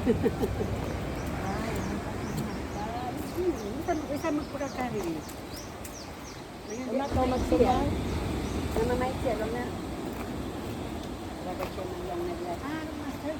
Isa magpagkakari. Ano to magsuman? Nama may siya lang na. Lagay siya ng lang naglat. Master.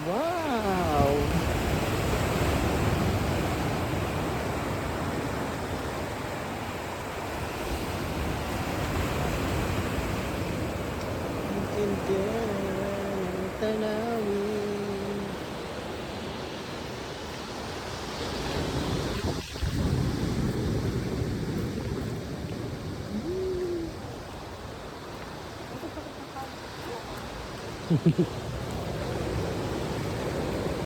Wow! Ang ganda ng tanawin.